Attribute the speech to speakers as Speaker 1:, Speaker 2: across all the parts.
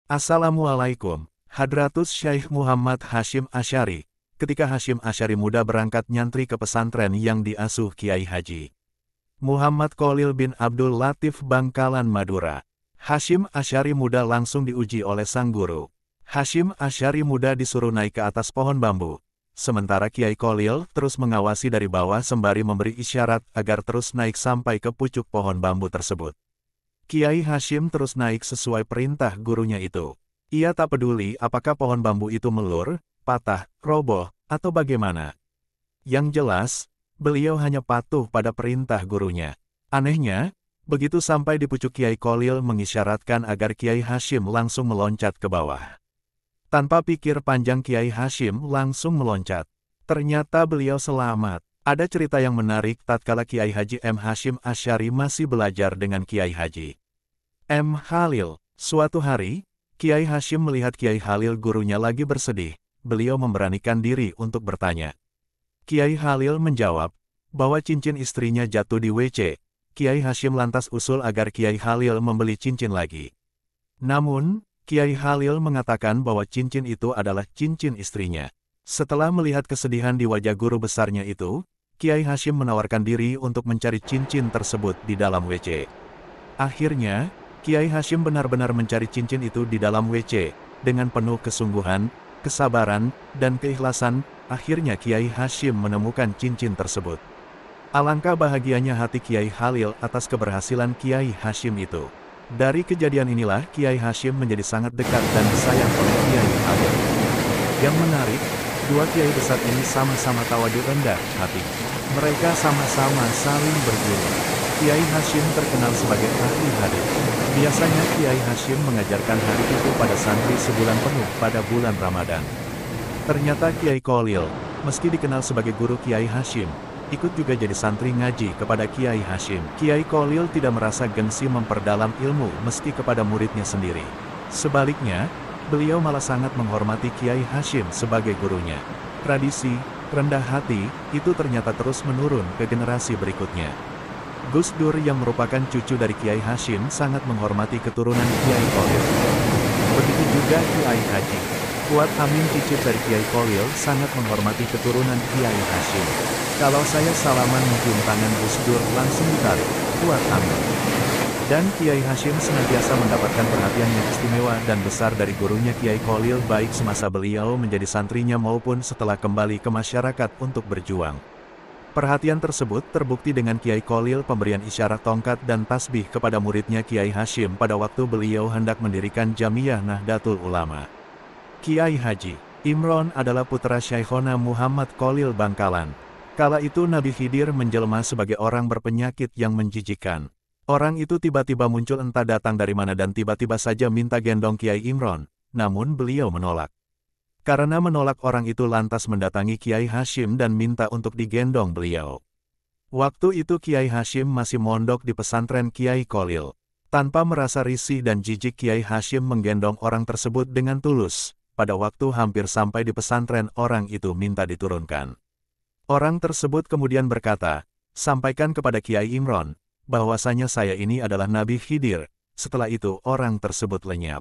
Speaker 1: Assalamualaikum, Hadratus Syekh Muhammad Hasyim Asy'ari. Ketika Hasyim Asy'ari muda berangkat nyantri ke pesantren yang diasuh Kiai Haji Muhammad Kholil bin Abdul Latif Bangkalan Madura, Hasyim Asy'ari muda langsung diuji oleh sang guru. Hasyim Asy'ari muda disuruh naik ke atas pohon bambu, sementara Kiai Kholil terus mengawasi dari bawah sembari memberi isyarat agar terus naik sampai ke pucuk pohon bambu tersebut. Kiai Hasyim terus naik sesuai perintah gurunya itu. Ia tak peduli apakah pohon bambu itu melur, patah, roboh, atau bagaimana. Yang jelas, beliau hanya patuh pada perintah gurunya. Anehnya, begitu sampai di pucuk Kiai Kholil mengisyaratkan agar Kiai Hasyim langsung meloncat ke bawah. Tanpa pikir panjang Kiai Hasyim langsung meloncat. Ternyata beliau selamat. Ada cerita yang menarik tatkala Kiai Haji M. Hasyim Asy'ari masih belajar dengan Kiai Haji M. Khalil. Suatu hari, Kiai Hasyim melihat Kiai Khalil gurunya lagi bersedih. Beliau memberanikan diri untuk bertanya. Kiai Khalil menjawab bahwa cincin istrinya jatuh di WC. Kiai Hasyim lantas usul agar Kiai Khalil membeli cincin lagi. Namun, Kiai Khalil mengatakan bahwa cincin itu adalah cincin istrinya. Setelah melihat kesedihan di wajah guru besarnya itu, Kiai Hasyim menawarkan diri untuk mencari cincin tersebut di dalam WC. Akhirnya, Kiai Hasyim benar-benar mencari cincin itu di dalam WC. Dengan penuh kesungguhan, kesabaran, dan keikhlasan, akhirnya Kiai Hasyim menemukan cincin tersebut. Alangkah bahagianya hati Kiai Khalil atas keberhasilan Kiai Hasyim itu. Dari kejadian inilah Kiai Hasyim menjadi sangat dekat dan disayang oleh Kiai Khalil. Yang menarik, dua kiai besar ini sama-sama tawadu rendah hati. Mereka sama-sama saling berguru. Kiai Hasyim terkenal sebagai ahli hadis. Biasanya Kiai Hasyim mengajarkan hadis itu pada santri sebulan penuh pada bulan Ramadan. Ternyata Kiai Kholil, meski dikenal sebagai guru Kiai Hasyim, ikut juga jadi santri ngaji kepada Kiai Hasyim. Kiai Kholil tidak merasa gengsi memperdalam ilmu meski kepada muridnya sendiri. Sebaliknya, beliau malah sangat menghormati Kiai Hasyim sebagai gurunya. Tradisi rendah hati itu ternyata terus menurun ke generasi berikutnya. Gus Dur yang merupakan cucu dari Kiai Hasyim sangat menghormati keturunan Kiai Kholil. Begitu juga Kiai Haji Fuad Amin cicit dari Kiai Kholil sangat menghormati keturunan Kiai Hasyim. Kalau saya salaman mencium tangan Gus Dur langsung ditarik, Fuad Amin. Dan Kiai Hasyim senantiasa mendapatkan perhatian yang istimewa dan besar dari gurunya Kiai Kholil baik semasa beliau menjadi santrinya maupun setelah kembali ke masyarakat untuk berjuang. Perhatian tersebut terbukti dengan Kiai Kholil pemberian isyarat tongkat dan tasbih kepada muridnya Kiai Hasyim pada waktu beliau hendak mendirikan Jamiyah Nahdlatul Ulama. Kiai Haji Imron adalah putra Syekhona Muhammad Kholil Bangkalan. Kala itu Nabi Khidir menjelma sebagai orang berpenyakit yang menjijikkan. Orang itu tiba-tiba muncul entah datang dari mana dan tiba-tiba saja minta gendong Kiai Imron, namun beliau menolak. Karena menolak orang itu lantas mendatangi Kiai Hasyim dan minta untuk digendong beliau. Waktu itu Kiai Hasyim masih mondok di pesantren Kiai Kholil. Tanpa merasa risih dan jijik Kiai Hasyim menggendong orang tersebut dengan tulus. Pada waktu hampir sampai di pesantren orang itu minta diturunkan. Orang tersebut kemudian berkata, "Sampaikan kepada Kiai Imron bahwasanya saya ini adalah Nabi Khidir." Setelah itu orang tersebut lenyap.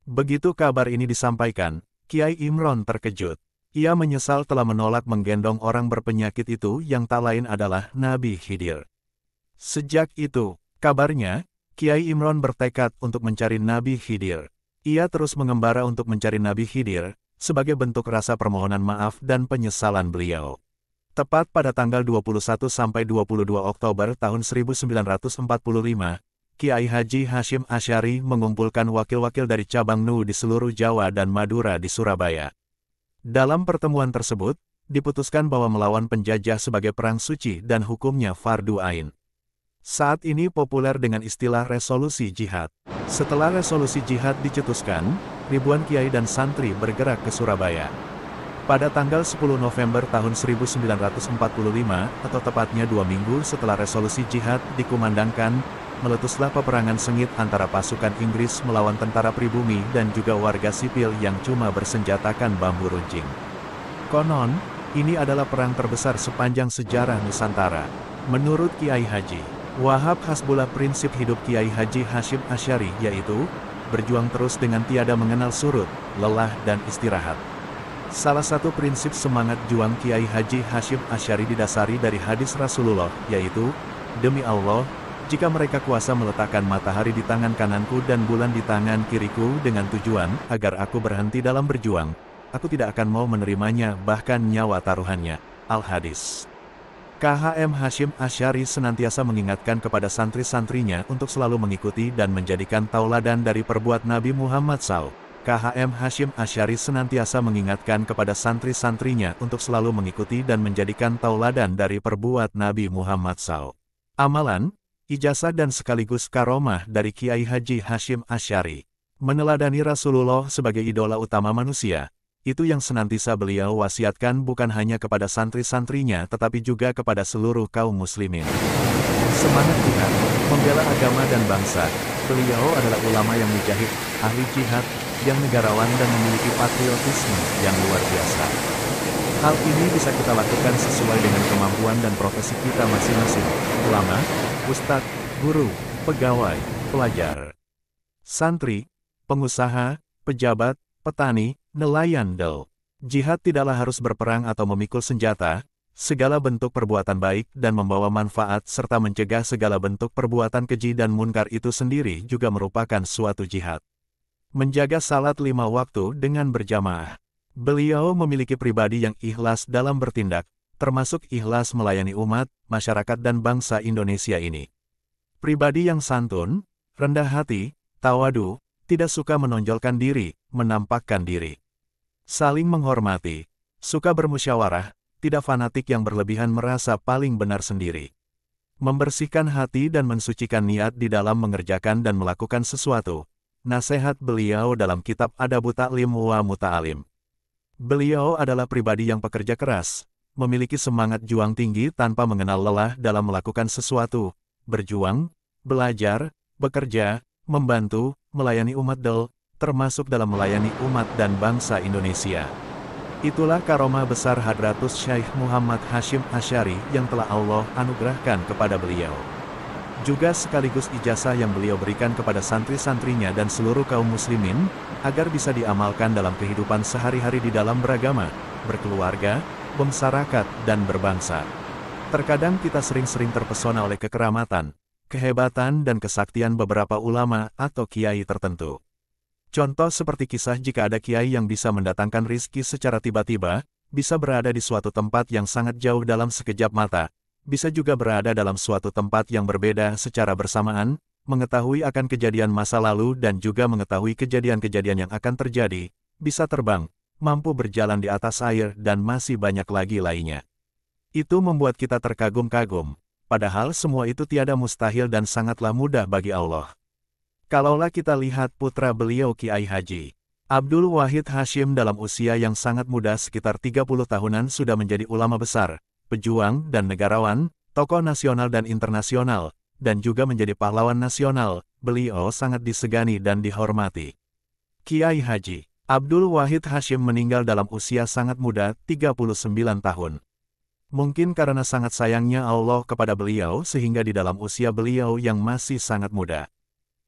Speaker 1: Begitu kabar ini disampaikan, Kiai Imron terkejut. Ia menyesal telah menolak menggendong orang berpenyakit itu yang tak lain adalah Nabi Khidir. Sejak itu, kabarnya, Kiai Imron bertekad untuk mencari Nabi Khidir. Ia terus mengembara untuk mencari Nabi Khidir, sebagai bentuk rasa permohonan maaf dan penyesalan beliau. Tepat pada tanggal 21–22 Oktober tahun 1945, Kiai Haji Hasyim Asy'ari mengumpulkan wakil-wakil dari cabang NU di seluruh Jawa dan Madura di Surabaya. Dalam pertemuan tersebut, diputuskan bahwa melawan penjajah sebagai perang suci dan hukumnya fardu ain. Saat ini populer dengan istilah resolusi jihad. Setelah resolusi jihad dicetuskan, ribuan kiai dan santri bergerak ke Surabaya. Pada tanggal 10 November tahun 1945, atau tepatnya 2 minggu setelah resolusi jihad dikumandangkan, meletuslah peperangan sengit antara pasukan Inggris melawan tentara pribumi dan juga warga sipil yang cuma bersenjatakan bambu runcing. Konon, ini adalah perang terbesar sepanjang sejarah Nusantara. Menurut Kiai Haji Wahab Hasbullah, prinsip hidup Kiai Haji Hasyim Asy'ari yaitu, berjuang terus dengan tiada mengenal surut, lelah dan istirahat. Salah satu prinsip semangat juang Kiai Haji Hasyim Asy'ari didasari dari hadis Rasulullah, yaitu, "Demi Allah, jika mereka kuasa meletakkan matahari di tangan kananku dan bulan di tangan kiriku dengan tujuan agar aku berhenti dalam berjuang, aku tidak akan mau menerimanya bahkan nyawa taruhannya." Al-Hadis. KHM Hasyim Asy'ari senantiasa mengingatkan kepada santri-santrinya untuk selalu mengikuti dan menjadikan tauladan dari perbuatan Nabi Muhammad SAW. KHM Hasyim Asy'ari senantiasa mengingatkan kepada santri-santrinya untuk selalu mengikuti dan menjadikan tauladan dari perbuatan Nabi Muhammad SAW. Amalan, ijazah dan sekaligus karomah dari Kiai Haji Hasyim Asy'ari. Meneladani Rasulullah sebagai idola utama manusia. Itu yang senantiasa beliau wasiatkan bukan hanya kepada santri-santrinya tetapi juga kepada seluruh kaum muslimin. Semangat jihad, membela agama dan bangsa. Beliau adalah ulama yang mujahid, ahli jihad, yang negarawan dan memiliki patriotisme yang luar biasa. Hal ini bisa kita lakukan sesuai dengan kemampuan dan profesi kita masing-masing. Ulama, ustadz, guru, pegawai, pelajar, santri, pengusaha, pejabat, petani, nelayan del. Jihad tidaklah harus berperang atau memikul senjata, segala bentuk perbuatan baik dan membawa manfaat serta mencegah segala bentuk perbuatan keji dan munkar itu sendiri juga merupakan suatu jihad. Menjaga salat 5 waktu dengan berjamaah. Beliau memiliki pribadi yang ikhlas dalam bertindak, termasuk ikhlas melayani umat, masyarakat dan bangsa Indonesia ini. Pribadi yang santun, rendah hati, tawadu, tidak suka menonjolkan diri, menampakkan diri. Saling menghormati, suka bermusyawarah, tidak fanatik yang berlebihan merasa paling benar sendiri. Membersihkan hati dan mensucikan niat di dalam mengerjakan dan melakukan sesuatu. Nasihat beliau dalam kitab Adabu Ta'lim wa Muta'alim. Beliau adalah pribadi yang pekerja keras, memiliki semangat juang tinggi tanpa mengenal lelah dalam melakukan sesuatu, berjuang, belajar, bekerja, membantu, melayani umat del, termasuk dalam melayani umat dan bangsa Indonesia. Itulah karomah besar Hadratus Syekh Muhammad Hasyim Asy'ari yang telah Allah anugerahkan kepada beliau. Juga sekaligus ijazah yang beliau berikan kepada santri-santrinya dan seluruh kaum muslimin, agar bisa diamalkan dalam kehidupan sehari-hari di dalam beragama, berkeluarga, bermasyarakat, dan berbangsa. Terkadang kita sering-sering terpesona oleh kekeramatan, kehebatan dan kesaktian beberapa ulama atau kiai tertentu. Contoh seperti kisah jika ada kiai yang bisa mendatangkan rizki secara tiba-tiba, bisa berada di suatu tempat yang sangat jauh dalam sekejap mata, bisa juga berada dalam suatu tempat yang berbeda secara bersamaan, mengetahui akan kejadian masa lalu dan juga mengetahui kejadian-kejadian yang akan terjadi, bisa terbang, mampu berjalan di atas air dan masih banyak lagi lainnya. Itu membuat kita terkagum-kagum, padahal semua itu tiada mustahil dan sangatlah mudah bagi Allah. Kalaulah kita lihat putra beliau Kiai Haji Abdul Wahid Hasyim dalam usia yang sangat muda sekitar 30 tahunan sudah menjadi ulama besar, pejuang dan negarawan, tokoh nasional dan internasional, dan juga menjadi pahlawan nasional, beliau sangat disegani dan dihormati. Kiai Haji Abdul Wahid Hasyim meninggal dalam usia sangat muda, 39 tahun. Mungkin karena sangat sayangnya Allah kepada beliau sehingga di dalam usia beliau yang masih sangat muda,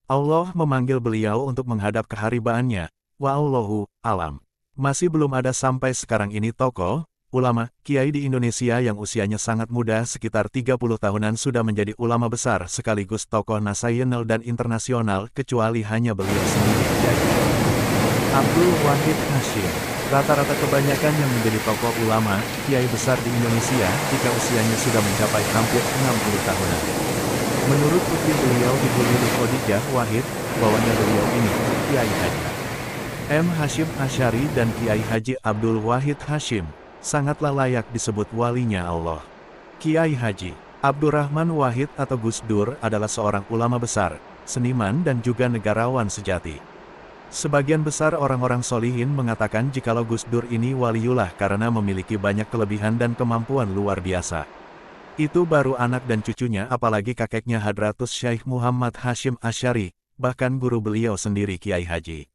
Speaker 1: Allah memanggil beliau untuk menghadap keharibaannya, wa'allahu alam. Masih belum ada sampai sekarang ini tokoh, ulama, kiai di Indonesia yang usianya sangat muda sekitar 30 tahunan sudah menjadi ulama besar sekaligus tokoh nasional dan internasional kecuali hanya beliau sendiri. Abdul Wahid Hasyim. Rata-rata kebanyakan yang menjadi tokoh ulama, kiai besar di Indonesia jika usianya sudah mencapai hampir 60 tahunan. Menurut putri beliau Ibu Lili Khadijah Wahid, bahwanya beliau ini, Kiai Haji M. Hasyim Asy'ari dan Kiai Haji Abdul Wahid Hasyim, sangatlah layak disebut walinya Allah. Kiai Haji Abdurrahman Wahid atau Gus Dur adalah seorang ulama besar, seniman dan juga negarawan sejati. Sebagian besar orang-orang solihin mengatakan jikalau Gus Dur ini waliullah karena memiliki banyak kelebihan dan kemampuan luar biasa. Itu baru anak dan cucunya apalagi kakeknya Hadratus Syekh Muhammad Hasyim Asy'ari, bahkan guru beliau sendiri Kiai Haji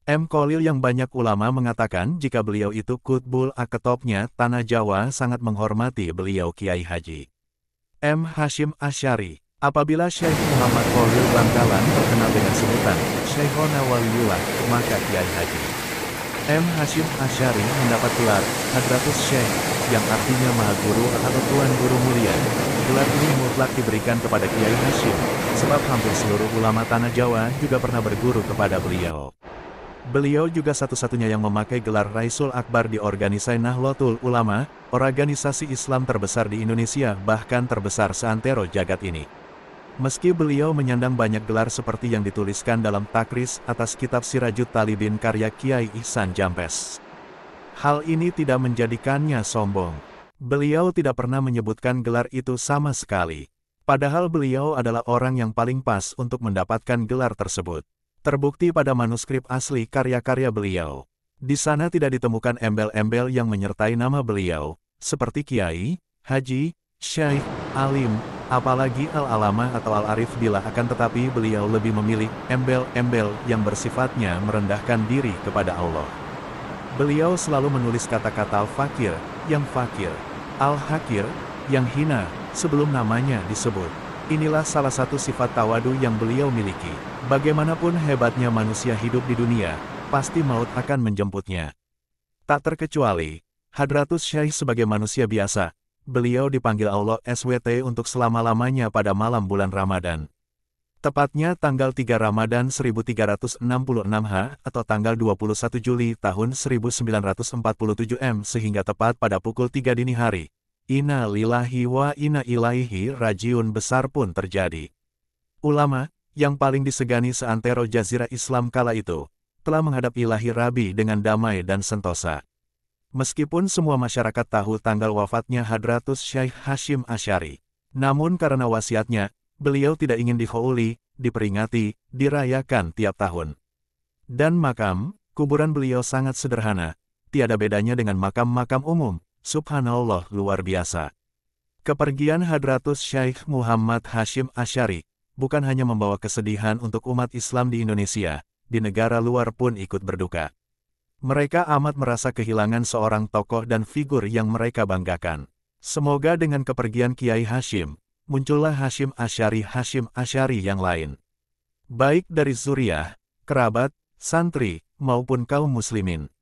Speaker 1: M. Khalil yang banyak ulama mengatakan jika beliau itu kutbul aketopnya tanah Jawa sangat menghormati beliau Kiai Haji M. Hasyim Asy'ari. Apabila Syekh Muhammad Khalil Bangkalan terkenal dengan sebutan Syekhona Waliullah, maka Kiai Haji M. Hasyim Asy'ari mendapat gelar Hadratus Syekh, yang artinya Maha Guru atau Tuan Guru Mulia. Gelar ini mutlak diberikan kepada Kiai Hasyim, sebab hampir seluruh ulama Tanah Jawa juga pernah berguru kepada beliau. Beliau juga satu-satunya yang memakai gelar Raisul Akbar di organisasi Nahdlatul Ulama, organisasi Islam terbesar di Indonesia bahkan terbesar seantero jagat ini. Meski beliau menyandang banyak gelar seperti yang dituliskan dalam takris atas kitab Sirajut Talibin karya Kiai Ihsan Jampes. Hal ini tidak menjadikannya sombong. Beliau tidak pernah menyebutkan gelar itu sama sekali. Padahal beliau adalah orang yang paling pas untuk mendapatkan gelar tersebut. Terbukti pada manuskrip asli karya-karya beliau. Di sana tidak ditemukan embel-embel yang menyertai nama beliau, seperti Kiai, Haji, Syekh, Alim, apalagi Al-Alamah atau Al-Arif bila akan tetapi beliau lebih memilih embel-embel yang bersifatnya merendahkan diri kepada Allah. Beliau selalu menulis kata-kata Al-Fakir, yang fakir, Al-Hakir, yang hina, sebelum namanya disebut. Inilah salah satu sifat tawadu yang beliau miliki. Bagaimanapun hebatnya manusia hidup di dunia, pasti maut akan menjemputnya. Tak terkecuali, Hadratus Syekh sebagai manusia biasa, beliau dipanggil Allah SWT untuk selama-lamanya pada malam bulan Ramadan. Tepatnya tanggal 3 Ramadan 1366 H atau tanggal 21 Juli tahun 1947 M sehingga tepat pada pukul 3 dini hari. Inna lillahi wa inna ilaihi rajiun besar pun terjadi. Ulama, yang paling disegani seantero jazirah Islam kala itu, telah menghadap ilahi Rabi dengan damai dan sentosa. Meskipun semua masyarakat tahu tanggal wafatnya Hadratus Syekh Hasyim Asy'ari, namun karena wasiatnya, beliau tidak ingin dikhauli, diperingati, dirayakan tiap tahun. Dan makam, kuburan beliau sangat sederhana, tiada bedanya dengan makam-makam umum. Subhanallah luar biasa. Kepergian Hadratus Syekh Muhammad Hasyim Asy'ari bukan hanya membawa kesedihan untuk umat Islam di Indonesia, di negara luar pun ikut berduka. Mereka amat merasa kehilangan seorang tokoh dan figur yang mereka banggakan. Semoga dengan kepergian Kiai Hasyim, muncullah Hasyim Asy'ari yang lain. Baik dari zuriyah, kerabat, santri, maupun kaum muslimin.